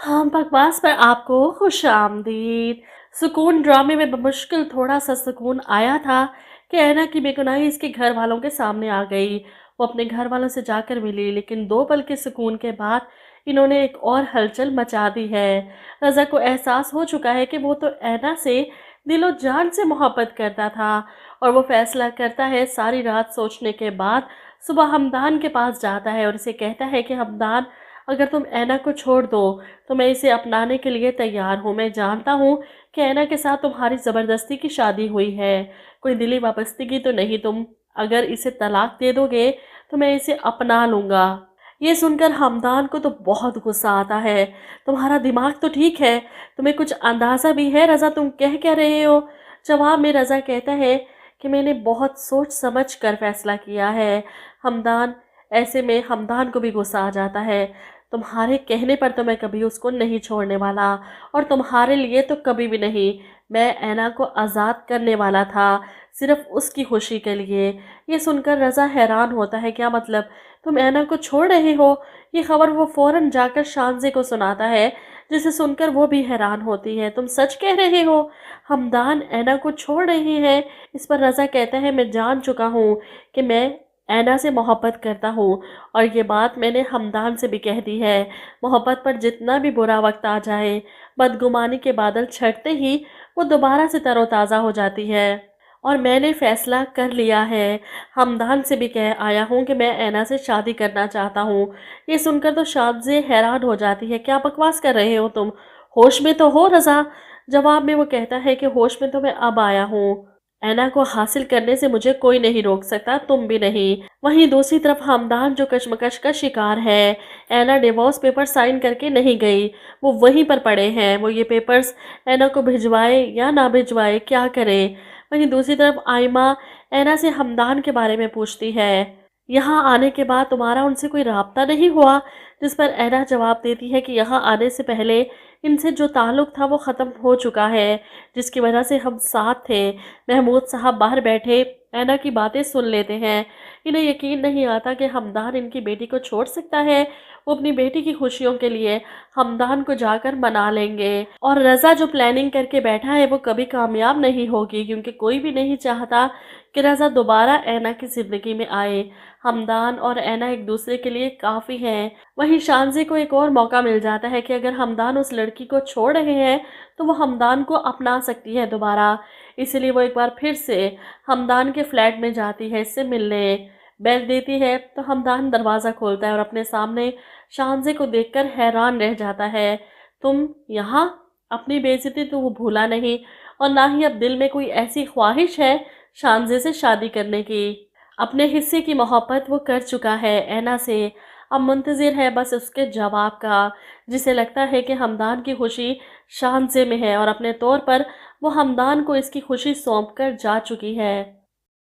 हाँ, बकवास पर आपको खुश आमदीद। सुकून ड्रामे में बमुश्किल थोड़ा सा सुकून आया था कि ऐना की बेगुनाही इसके घर वालों के सामने आ गई। वो अपने घर वालों से जाकर मिली, लेकिन 2 पल के सुकून के बाद इन्होंने एक और हलचल मचा दी है। रज़ा को एहसास हो चुका है कि वो तो ऐना से दिलो जान से मोहब्बत करता था, और वो फैसला करता है सारी रात सोचने के बाद। सुबह हमदान के पास जाता है और उसे कहता है कि हमदान, अगर तुम ऐना को छोड़ दो तो मैं इसे अपनाने के लिए तैयार हूँ। मैं जानता हूँ कि ऐना के साथ तुम्हारी ज़बरदस्ती की शादी हुई है, कोई दिली वाबस्तगी तो नहीं। तुम अगर इसे तलाक दे दोगे तो मैं इसे अपना लूँगा। ये सुनकर हमदान को तो बहुत गुस्सा आता है। तुम्हारा दिमाग तो ठीक है, तुम्हें कुछ अंदाज़ा भी है रज़ा तुम कह क्या रहे हो? जवाब में रज़ा कहता है कि मैंने बहुत सोच समझ कर फैसला किया है। हमदान ऐसे में हमदान को भी गुस्सा आ जाता है। तुम्हारे कहने पर तो मैं कभी उसको नहीं छोड़ने वाला, और तुम्हारे लिए तो कभी भी नहीं। मैं ऐना को आज़ाद करने वाला था, सिर्फ उसकी खुशी के लिए। ये सुनकर रज़ा हैरान होता है, क्या मतलब तुम ऐना को छोड़ रहे हो? ये खबर वो फ़ौरन जाकर शानज़े को सुनाता है, जिसे सुनकर वो भी हैरान होती है। तुम सच कह रहे हो? हमदान ऐना को छोड़ रहे हैं? इस पर रज़ा कहता है, मैं जान चुका हूँ कि मैं ऐना से मोहब्बत करता हूँ, और ये बात मैंने हमदान से भी कह दी है। मोहब्बत पर जितना भी बुरा वक्त आ जाए, बदगुमानी के बादल छटते ही वो दोबारा से तरोताज़ा हो जाती है। और मैंने फैसला कर लिया है, हमदान से भी कह आया हूँ कि मैं ऐना से शादी करना चाहता हूँ। ये सुनकर तो शानज़े हैरान हो जाती है, क्या बकवास कर रहे हो तुम? होश में तो हो रज़ा? जवाब में वो कहता है कि होश में तो मैं अब आया हूँ। ऐना को हासिल करने से मुझे कोई नहीं रोक सकता, तुम भी नहीं। वहीं दूसरी तरफ हमदान जो कशमकश का शिकार है। ऐना डिवोर्स पेपर साइन करके नहीं गई, वो वहीं पर पड़े हैं। वो ये पेपर्स ऐना को भिजवाए या ना भिजवाए, क्या करे? वहीं दूसरी तरफ आइमा ऐना से हमदान के बारे में पूछती है, यहाँ आने के बाद तुम्हारा उनसे कोई राब्ता नहीं हुआ? जिस पर ऐना जवाब देती है कि यहाँ आने से पहले इनसे जो ताल्लुक़ था वो ख़त्म हो चुका है, जिसकी वजह से हम साथ थे। महमूद साहब बाहर बैठे ऐना की बातें सुन लेते हैं। इन्हें यकीन नहीं आता कि हमदान इनकी बेटी को छोड़ सकता है। वो अपनी बेटी की खुशियों के लिए हमदान को जाकर मना लेंगे, और रज़ा जो प्लानिंग करके बैठा है वो कभी कामयाब नहीं होगी, क्योंकि कोई भी नहीं चाहता कि रज़ा दोबारा ऐना की ज़िंदगी में आए। हमदान और ऐना एक दूसरे के लिए काफ़ी हैं। वहीं शानज़ी को एक और मौका मिल जाता है कि अगर हमदान उस लड़की को छोड़ रहे हैं तो वो हमदान को अपना सकती है दोबारा। इसलिए वो एक बार फिर से हमदान के फ्लैट में जाती है इससे मिलने। बेल देती है तो हमदान दरवाज़ा खोलता है और अपने सामने शानज़ी को देखकर हैरान रह जाता है। तुम यहाँ? अपनी बेइज्जती तो वो भूला नहीं, और ना ही अब दिल में कोई ऐसी ख्वाहिश है शानज़ी से शादी करने की। अपने हिस्से की मोहब्बत वो कर चुका है ऐना से, अब मुंतज़िर है बस उसके जवाब का। जिसे लगता है कि हमदान की खुशी शानज़ी में है, और अपने तौर पर वो हमदान को इसकी खुशी सौंप कर जा चुकी है।